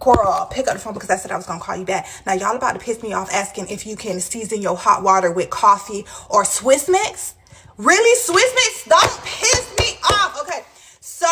Coral, pick up the phone because I said I was going to call you back. Now, y'all about to piss me off asking if you can season your hot water with coffee or Swiss mix. Really? Swiss mix? Don't piss me off. Okay. So,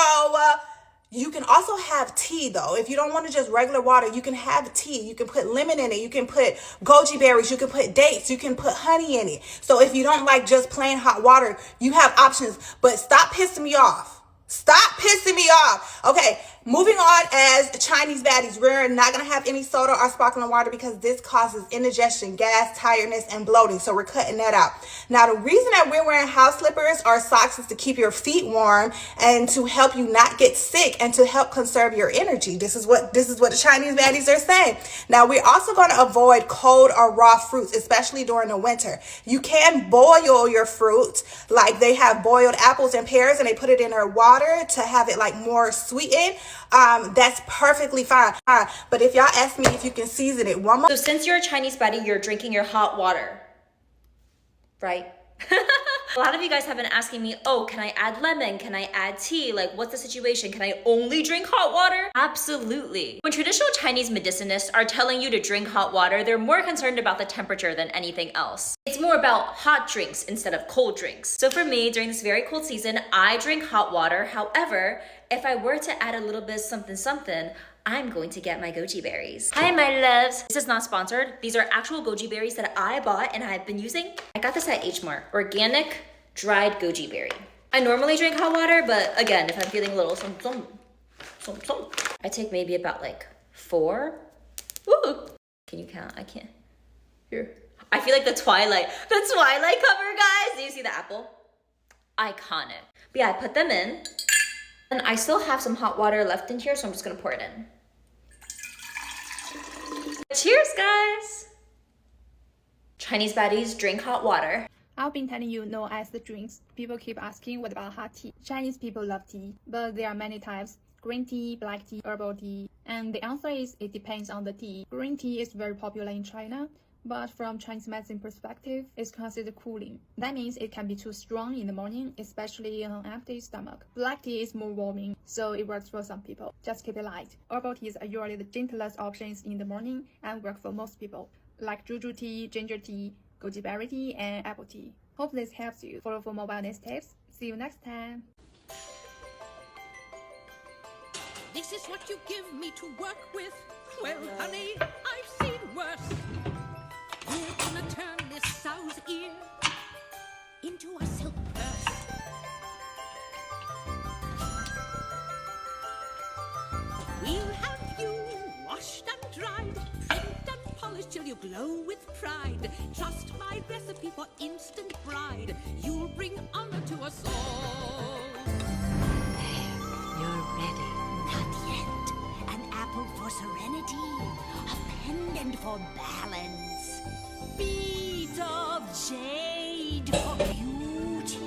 you can also have tea though. If you don't want to just regular water, you can have tea. You can put lemon in it. You can put goji berries. You can put dates. You can put honey in it. So if you don't like just plain hot water, you have options. But stop pissing me off. Stop pissing me off. Okay, moving on as Chinese baddies. We're not going to have any soda or sparkling water because this causes indigestion, gas, tiredness, and bloating. So we're cutting that out. Now, the reason that we're wearing house slippers or socks is to keep your feet warm and to help you not get sick and to help conserve your energy. This is what the Chinese baddies are saying. Now, we're also going to avoid cold or raw fruits, especially during the winter. You can boil your fruit, like they have boiled apples and pears and they put it in their water to have it like more sweetened. That's perfectly fine. But if y'all ask me if you can season it one more. So since you're a Chinese baddie, you're drinking your hot water, right? A lot of you guys have been asking me, oh, can I add lemon? Can I add tea? Like, what's the situation? Can I only drink hot water? Absolutely. When traditional Chinese medicinists are telling you to drink hot water, they're more concerned about the temperature than anything else. It's more about hot drinks instead of cold drinks. So for me, during this very cold season, I drink hot water. However, if I were to add a little bit of something, I'm going to get my goji berries. Hi, my loves. This is not sponsored. These are actual goji berries that I bought and I've been using. I got this at H Mart. Organic dried goji berry. I normally drink hot water, but again, if I'm feeling a little something, I take maybe about like 4. Ooh. Can you count? I can't. Here. I feel like the Twilight cover, guys. Do you see the apple? Iconic. But yeah, I put them in. And I still have some hot water left in here, so I'm just gonna pour it in. Cheers, guys! Chinese baddies drink hot water. I've been telling you no as the drinks. People keep asking what about hot tea. Chinese people love tea, but there are many types. Green tea, black tea, herbal tea. And the answer is it depends on the tea. Green tea is very popular in China, but from Chinese medicine perspective, it's considered cooling. That means it can be too strong in the morning, especially on an empty stomach. Black tea is more warming, so it works for some people. Just keep it light. Herbal teas are usually the gentlest options in the morning and work for most people, like juju tea, ginger tea, goji berry tea, and apple tea. Hope this helps you. Follow for more wellness tips. See you next time. This is what you give me to work with. Well, honey, I've seen worse. We're gonna turn this sow's ear into a silk purse. We'll have you washed and dried, trimmed and polished till you glow with pride. Trust my recipe for instant bride. You'll bring honor to us all. You're ready. Not yet. An apple for serenity, a pendant for balance, beads of jade for beauty.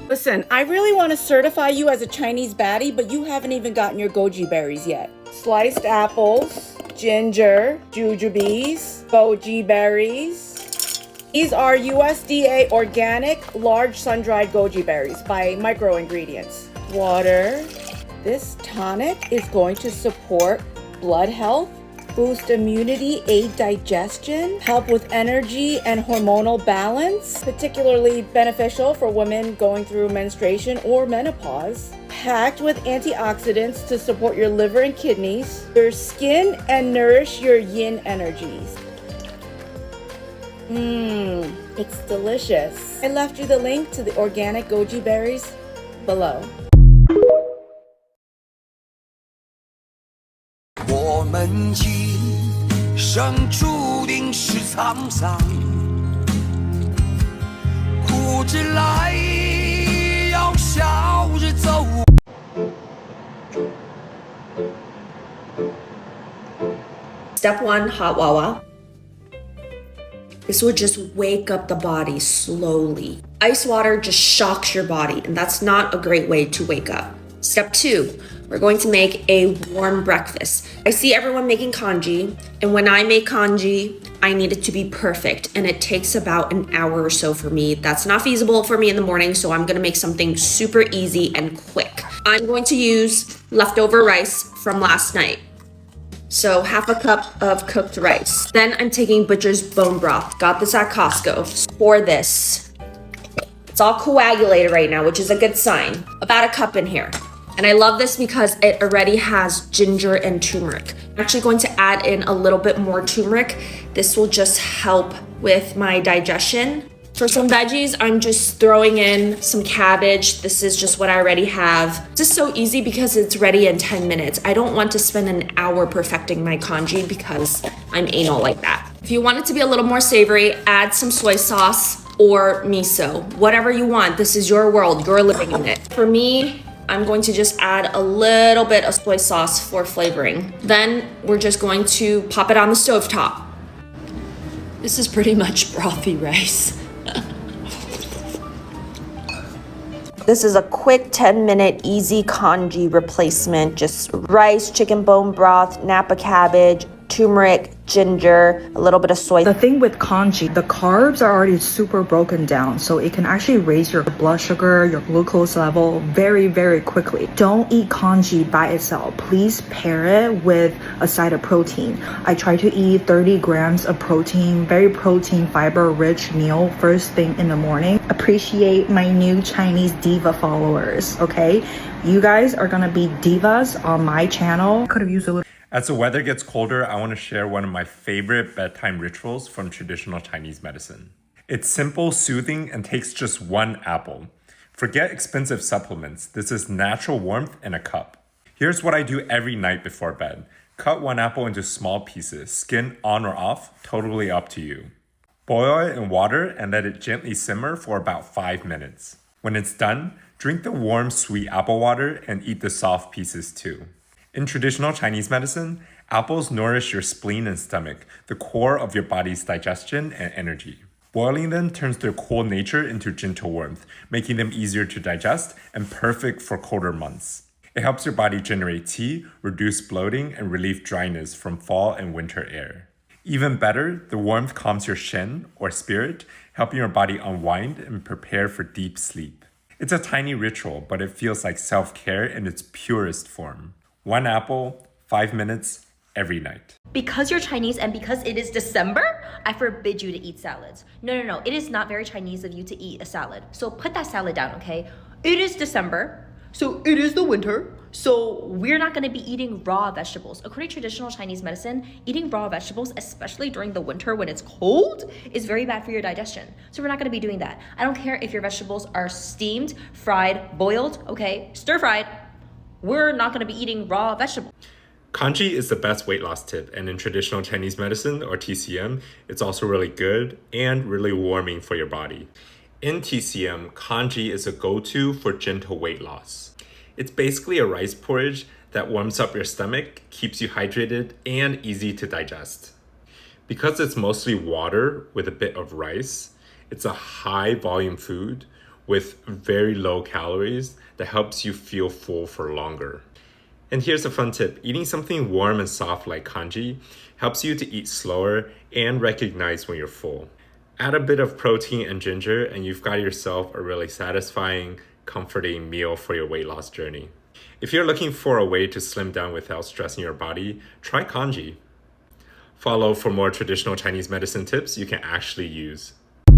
Listen, I really want to certify you as a Chinese baddie, but you haven't even gotten your goji berries yet. Sliced apples, ginger, jujubes, goji berries. These are USDA organic, large sun-dried goji berries by Micro Ingredients. Water. This tonic is going to support blood health, boost immunity, aid digestion, help with energy and hormonal balance, particularly beneficial for women going through menstruation or menopause. Packed with antioxidants to support your liver and kidneys, your skin, and nourish your yin energies. It's delicious. I left you the link to the organic goji berries below. 我们一生注定是沧桑，苦之来要笑着走。Step 1, hot wawa. This will just wake up the body slowly. Ice water just shocks your body, and that's not a great way to wake up. Step 2, we're going to make a warm breakfast. I see everyone making congee, and when I make congee, I need it to be perfect, and it takes about an hour or so for me. That's not feasible for me in the morning, so I'm gonna make something super easy and quick. I'm going to use leftover rice from last night. So half a cup of cooked rice. Then I'm taking butcher's bone broth. Got this at Costco. For this, it's all coagulated right now, which is a good sign. About a cup in here. And I love this because it already has ginger and turmeric. I'm actually going to add in a little bit more turmeric. This will just help with my digestion. For some veggies, I'm just throwing in some cabbage. This is just what I already have. This is so easy because it's ready in 10 minutes. I don't want to spend an hour perfecting my congee because I'm anal like that. If you want it to be a little more savory, add some soy sauce or miso, whatever you want. This is your world, you're living in it. For me, I'm going to just add a little bit of soy sauce for flavoring. Then we're just going to pop it on the stovetop. This is pretty much brothy rice. This is a quick 10-minute easy congee replacement. Just rice, chicken bone broth, Napa cabbage, turmeric, ginger, a little bit of soy. The thing with congee, the carbs are already super broken down, so it can actually raise your blood sugar, your glucose level very, very quickly. Don't eat congee by itself. Please pair it with a side of protein. I try to eat 30 grams of protein, very protein fiber rich meal first thing in the morning. Appreciate my new Chinese diva followers, okay? You guys are gonna be divas on my channel. Could have used a little. As the weather gets colder, I want to share one of my favorite bedtime rituals from traditional Chinese medicine. It's simple, soothing, and takes just one apple. Forget expensive supplements. This is natural warmth in a cup. Here's what I do every night before bed. Cut one apple into small pieces, skin on or off, totally up to you. Boil it in water and let it gently simmer for about 5 minutes. When it's done, drink the warm, sweet apple water and eat the soft pieces too. In traditional Chinese medicine, apples nourish your spleen and stomach, the core of your body's digestion and energy. Boiling them turns their cold nature into gentle warmth, making them easier to digest and perfect for colder months. It helps your body generate qi, reduce bloating, and relieve dryness from fall and winter air. Even better, the warmth calms your shen, or spirit, helping your body unwind and prepare for deep sleep. It's a tiny ritual, but it feels like self-care in its purest form. One apple, 5 minutes, every night. Because you're Chinese and because it is December, I forbid you to eat salads. No. It is not very Chinese of you to eat a salad. So put that salad down, okay? It is December, so it is the winter. So we're not gonna be eating raw vegetables. According to traditional Chinese medicine, eating raw vegetables, especially during the winter when it's cold, is very bad for your digestion. So we're not gonna be doing that. I don't care if your vegetables are steamed, fried, boiled, okay, stir-fried. We're not gonna be eating raw vegetables. Congee is the best weight loss tip, and in traditional Chinese medicine, or TCM, it's also really good and really warming for your body. In TCM, congee is a go-to for gentle weight loss. It's basically a rice porridge that warms up your stomach, keeps you hydrated, and easy to digest. Because it's mostly water with a bit of rice, it's a high volume food with very low calories that helps you feel full for longer. And here's a fun tip. Eating something warm and soft like congee helps you to eat slower and recognize when you're full. Add a bit of protein and ginger and you've got yourself a really satisfying, comforting meal for your weight loss journey. If you're looking for a way to slim down without stressing your body, try congee. Follow for more traditional Chinese medicine tips you can actually use.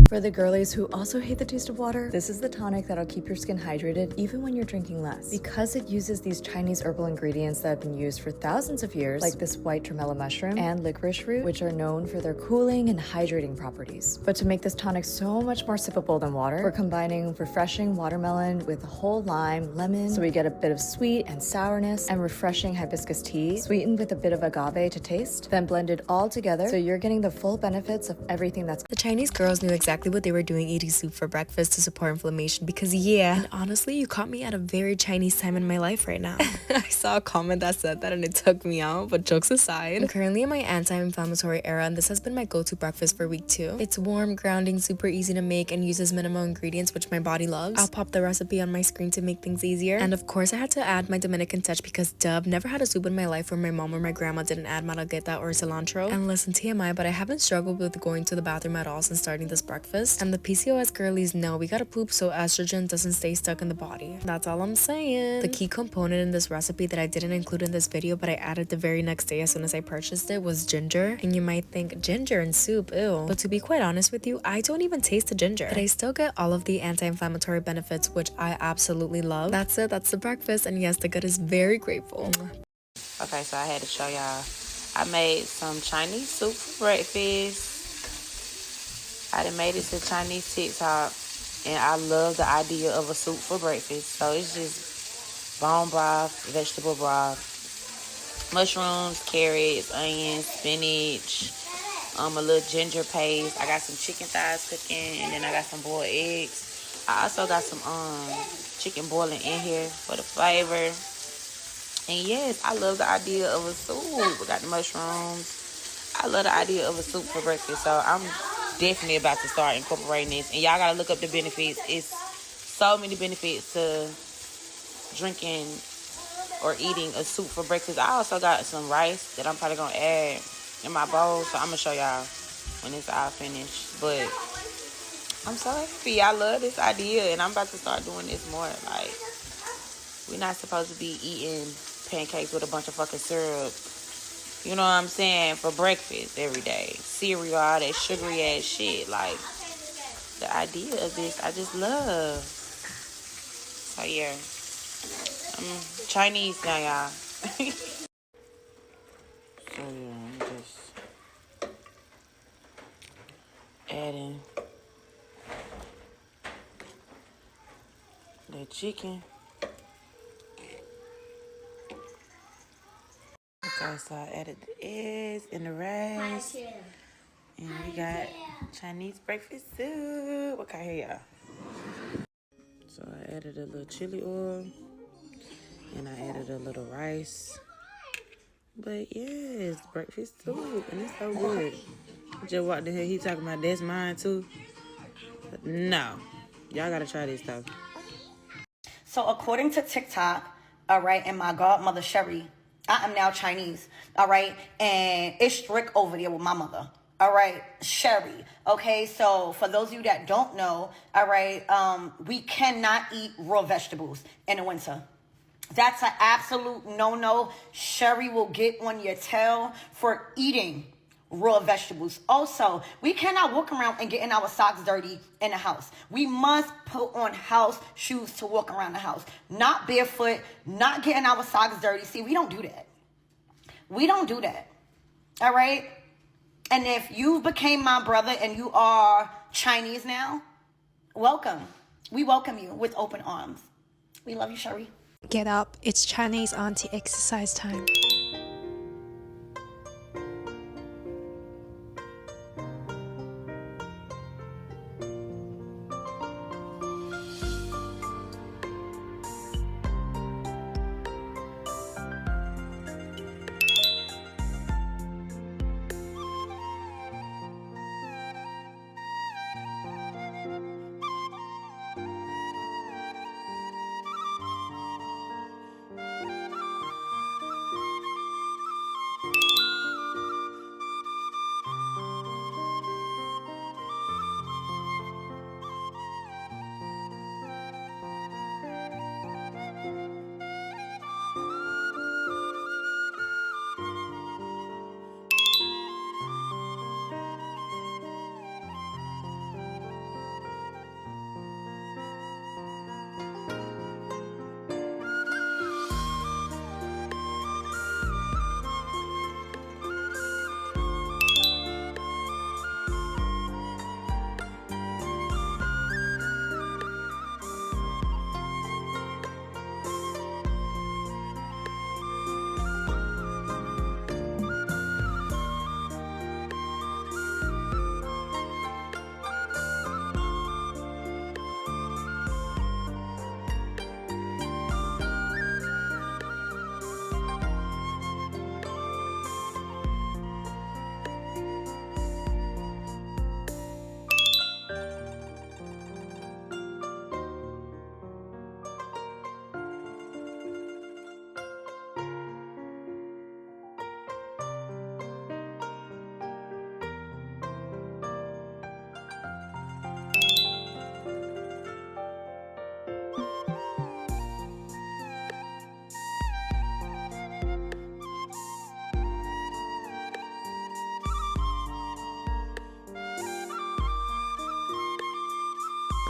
For the girlies who also hate the taste of water, this is the tonic that'll keep your skin hydrated even when you're drinking less. Because it uses these Chinese herbal ingredients that have been used for thousands of years, like this white tremella mushroom and licorice root, which are known for their cooling and hydrating properties. But to make this tonic so much more sippable than water, we're combining refreshing watermelon with whole lime, lemon, so we get a bit of sweet and sourness, and refreshing hibiscus tea, sweetened with a bit of agave to taste, then blended all together, so you're getting the full benefits of everything that's. The Chinese girls knew exactly what they were doing eating soup for breakfast to support inflammation because and honestly, you caught me at a very Chinese time in my life right now. I saw a comment that said that and it took me out, but jokes aside, I'm currently in my anti-inflammatory era and this has been my go-to breakfast for week 2. It's warm, grounding, super easy to make, and uses minimal ingredients, which my body loves. I'll pop the recipe on my screen to make things easier. And of course, I had to add my Dominican touch because I've never had a soup in my life where my mom or my grandma didn't add marraqueta or cilantro. And listen, TMI, but I haven't struggled with going to the bathroom at all since starting this breakfast. breakfast. And the PCOS girlies know we gotta poop so estrogen doesn't stay stuck in the body. That's all I'm saying. The key component in this recipe that I didn't include in this video but I added the very next day as soon as I purchased it was ginger. And you might think, ginger in soup, ew. But to be quite honest with you, I don't even taste the ginger. But I still get all of the anti-inflammatory benefits, which I absolutely love. That's it, that's the breakfast, and yes, the gut is very grateful. Okay, so I had to show y'all. I made some Chinese soup for breakfast. I done made it to Chinese TikTok, and I love the idea of a soup for breakfast. So it's just bone broth, vegetable broth, mushrooms, carrots, onions, spinach, a little ginger paste. I got some chicken thighs cooking, and then I got some boiled eggs. I also got some chicken boiling in here for the flavor. And yes, I love the idea of a soup. We got the mushrooms. I love the idea of a soup for breakfast. So I'm definitely about to start incorporating this. And y'all gotta look up the benefits. It's so many benefits to drinking or eating a soup for breakfast. I also got some rice that I'm probably gonna add in my bowl. So I'm gonna show y'all when it's all finished. But I'm so happy. I love this idea. And I'm about to start doing this more. Like, we're not supposed to be eating pancakes with a bunch of fucking syrup, you know what I'm saying, for breakfast every day. Cereal, all that sugary ass shit. Like, the idea of this, I just love. So yeah, I'm Chinese now, y'all. So yeah, I'm just adding the chicken. Okay, so I added the eggs and the rice. And we got Chinese breakfast soup. Okay, here y'all. So I added a little chili oil. And I added a little rice. But yes, breakfast soup. And it's so good. I just walked in here, he talking about that's mine too. But no. Y'all gotta try this though. So according to TikTok, all right, and my godmother Sherry, I am now Chinese, all right, and it's strict over there with my mother, all right, Sherry. Okay, so for those of you that don't know, all right, we cannot eat raw vegetables in the winter. That's an absolute no-no. Sherry will get on your tail for eating raw vegetables. Also, we cannot walk around and getting our socks dirty in the house. We must put on house shoes to walk around the house. Not barefoot, not getting our socks dirty. See, we don't do that. We don't do that. All right? And if you became my brother and you are Chinese now, welcome. We welcome you with open arms. We love you, Sherry. Get up, it's Chinese auntie exercise time.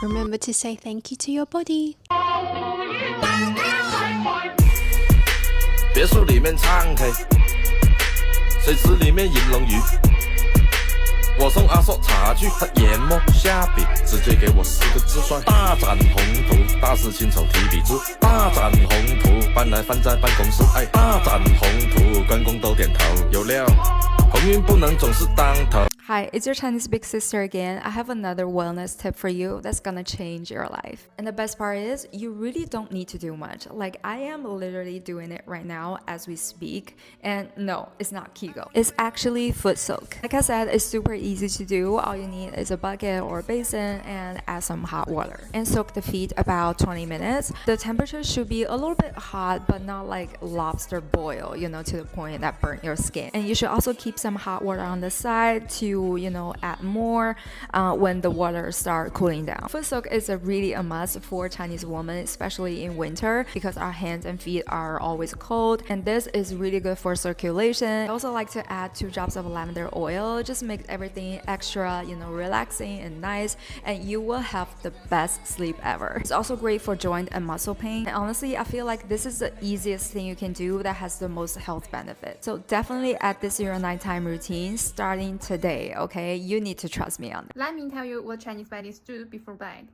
Remember to say thank you to your body. 别墅里面唱 K， 水池里面银龙鱼。我送阿硕茶具，他研磨下笔，直接给我4个字算大展宏图。大事亲手提笔字，大展宏图，搬来放在办公室，哎，大展宏图，员工都点头。有料，鸿运不能总是当头。 Hi, it's your Chinese big sister again. I have another wellness tip for you that's gonna change your life. And the best part is, you really don't need to do much. Like, I am literally doing it right now as we speak. And no, it's not Kegel. It's actually foot soak. Like I said, it's super easy to do. All you need is a bucket or a basin and add some hot water. And soak the feet about 20 minutes. The temperature should be a little bit hot, but not like lobster boil, you know, to the point that burnt your skin. And you should also keep some hot water on the side to, you know, add more when the water start cooling down. Foot soak is really a must for Chinese women, especially in winter, because our hands and feet are always cold, and this is really good for circulation. I also like to add 2 drops of lavender oil. Just make everything extra, you know, relaxing and nice, and you will have the best sleep ever. It's also great for joint and muscle pain, and honestly, I feel like this is the easiest thing you can do that has the most health benefit. So definitely add this to your nighttime routine starting today. Okay, you need to trust me on that. Let me tell you what Chinese baddies do before bed.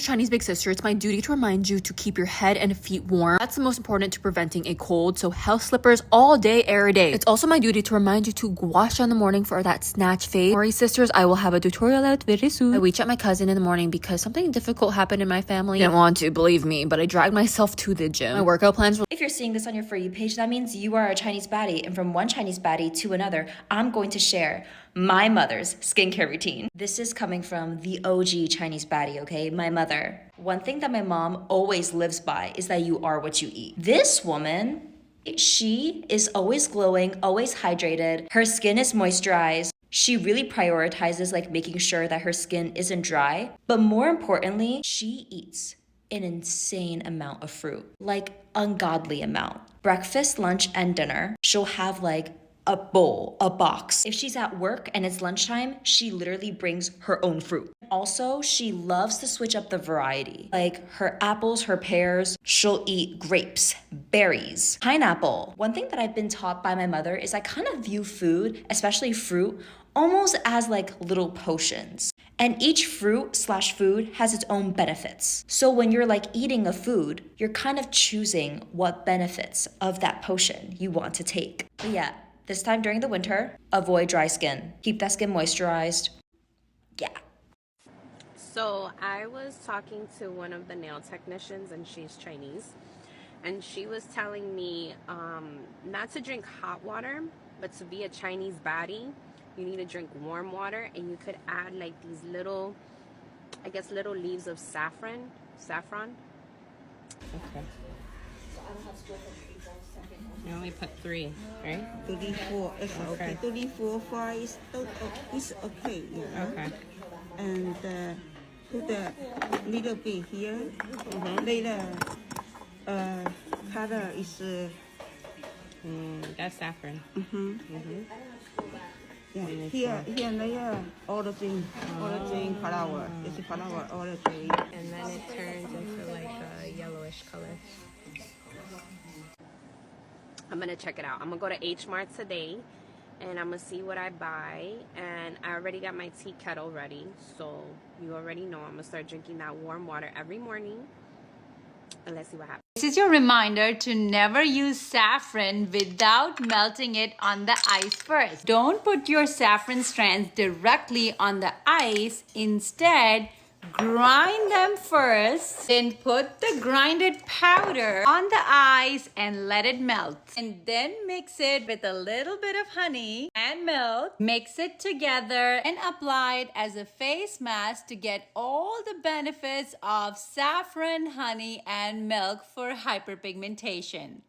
Chinese big sister, it's my duty to remind you to keep your head and feet warm. That's the most important to preventing a cold, so health slippers all day, every day. It's also my duty to remind you to wash in the morning for that snatch fade. Worry sisters, I will have a tutorial out very soon. I WeChat my cousin in the morning because something difficult happened in my family. Didn't want to, believe me, but I dragged myself to the gym. My workout plans were— If you're seeing this on your For You page, that means you are a Chinese baddie, and from one Chinese baddie to another, I'm going to share my mother's skincare routine. This is coming from the OG Chinese baddie, okay? My mother. One thing that my mom always lives by is that you are what you eat. This woman, she is always glowing, always hydrated. Her skin is moisturized. She really prioritizes like making sure that her skin isn't dry. But more importantly, she eats an insane amount of fruit, like ungodly amount. Breakfast, lunch, and dinner, she'll have like a bowl, a box. If she's at work and it's lunchtime, she literally brings her own fruit. Also, she loves to switch up the variety. Like her apples, her pears, she'll eat grapes, berries, pineapple. One thing that I've been taught by my mother is I kind of view food, especially fruit, almost as like little potions. And each fruit/food has its own benefits. So when you're like eating a food, you're kind of choosing what benefits of that potion you want to take. But yeah, this time during the winter, avoid dry skin. Keep that skin moisturized. Yeah. So I was talking to one of the nail technicians, and she's Chinese, and she was telling me not to drink hot water, but to be a Chinese baddie, you need to drink warm water, and you could add like these little, I guess, little leaves of saffron. Okay. You only put 3, right? 3, 4 is okay. 3, 4, 5 is okay. Yeah. Okay. And put a little bit here. Later, color is. That's saffron. Yeah. Here, there, all the thing flower. It's a flower, all the thing. And then it turns into like a yellowish color. I'm gonna check it out. I'm gonna go to H Mart today, and I'm gonna see what I buy. And I already got my tea kettle ready, so you already know I'm gonna start drinking that warm water every morning, and let's see what happens. This is your reminder to never use saffron without melting it on the ice first. Don't put your saffron strands directly on the ice. Instead, grind them first, then put the grinded powder on the ice and let it melt. And then mix it with a little bit of honey and milk. Mix it together and apply it as a face mask to get all the benefits of saffron, honey, and milk for hyperpigmentation.